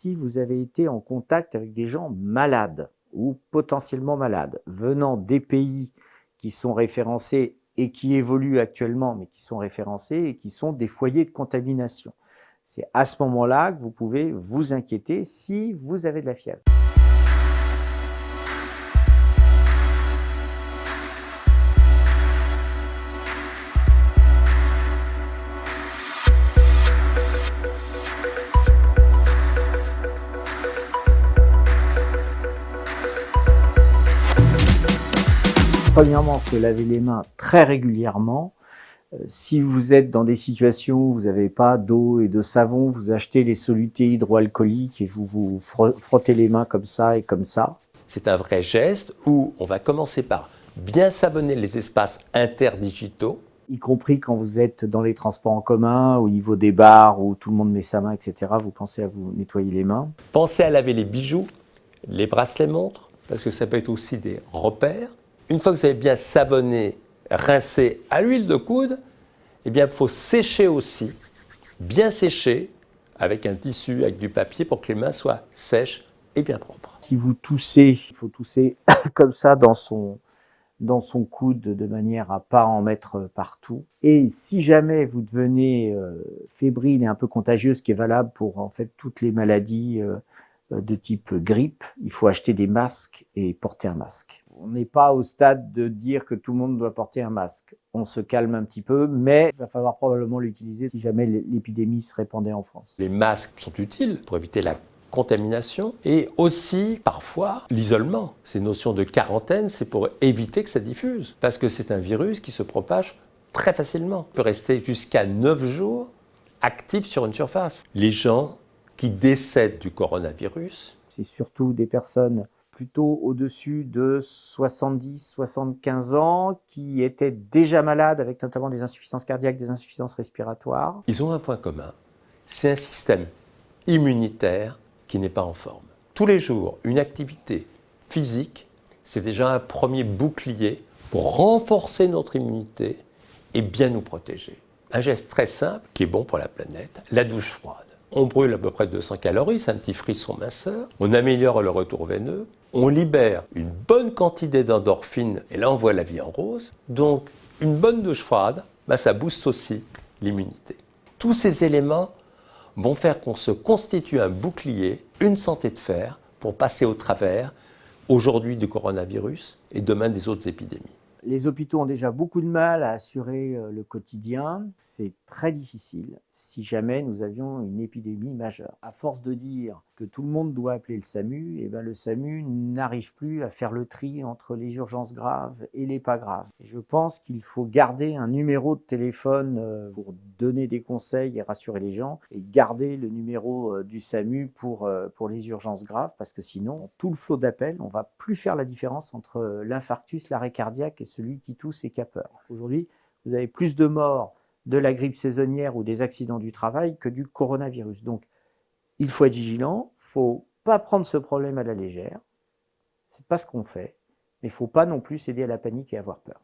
si vous avez été en contact avec des gens malades ou potentiellement malades, venant des pays qui sont référencés et qui évoluent actuellement, mais qui sont référencés et qui sont des foyers de contamination. C'est à ce moment-là que vous pouvez vous inquiéter si vous avez de la fièvre. Premièrement, se laver les mains très régulièrement. Si vous êtes dans des situations où vous n'avez pas d'eau et de savon, vous achetez les solutés hydroalcooliques et vous vous frottez les mains comme ça et comme ça. C'est un vrai geste où on va commencer par bien savonner les espaces interdigitaux. Y compris quand vous êtes dans les transports en commun, au niveau des bars où tout le monde met sa main, etc. Vous pensez à vous nettoyer les mains. Pensez à laver les bijoux, les bracelets montres, parce que ça peut être aussi des repères. Une fois que vous avez bien savonné, rincé à l'huile de coude, eh bien, il faut sécher aussi, bien sécher, avec un tissu, avec du papier, pour que les mains soient sèches et bien propres. Si vous toussez, il faut tousser comme ça dans son coude de manière à pas en mettre partout. Et si jamais vous devenez fébrile et un peu contagieux, ce qui est valable pour en fait toutes les maladies de type grippe, il faut acheter des masques et porter un masque. On n'est pas au stade de dire que tout le monde doit porter un masque. On se calme un petit peu, mais il va falloir probablement l'utiliser si jamais l'épidémie se répandait en France. Les masques sont utiles pour éviter la contamination et aussi parfois l'isolement. Ces notions de quarantaine, c'est pour éviter que ça diffuse parce que c'est un virus qui se propage très facilement. Il peut rester jusqu'à 9 jours actif sur une surface. Les gens qui décèdent du coronavirus, c'est surtout des personnes plutôt au-dessus de 70-75 ans qui étaient déjà malades avec notamment des insuffisances cardiaques, des insuffisances respiratoires. Ils ont un point commun, c'est un système immunitaire qui n'est pas en forme. Tous les jours, une activité physique, c'est déjà un premier bouclier pour renforcer notre immunité et bien nous protéger. Un geste très simple qui est bon pour la planète, la douche froide. On brûle à peu près 200 calories, c'est un petit frisson minceur. On améliore le retour veineux. On libère une bonne quantité d'endorphines et là on voit la vie en rose. Donc une bonne douche froide, ça booste aussi l'immunité. Tous ces éléments vont faire qu'on se constitue un bouclier, une santé de fer pour passer au travers aujourd'hui du coronavirus et demain des autres épidémies. Les hôpitaux ont déjà beaucoup de mal à assurer le quotidien. C'est très difficile si jamais nous avions une épidémie majeure. À force de dire que tout le monde doit appeler le SAMU, et le SAMU n'arrive plus à faire le tri entre les urgences graves et les pas graves. Et je pense qu'il faut garder un numéro de téléphone pour donner des conseils et rassurer les gens, et garder le numéro du SAMU pour les urgences graves, parce que sinon, tout le flot d'appels, on ne va plus faire la différence entre l'infarctus, l'arrêt cardiaque et celui qui tousse et qui a peur. Aujourd'hui, vous avez plus de morts de la grippe saisonnière ou des accidents du travail que du coronavirus. Donc, il faut être vigilant, il ne faut pas prendre ce problème à la légère. Ce n'est pas ce qu'on fait, mais il ne faut pas non plus céder à la panique et avoir peur.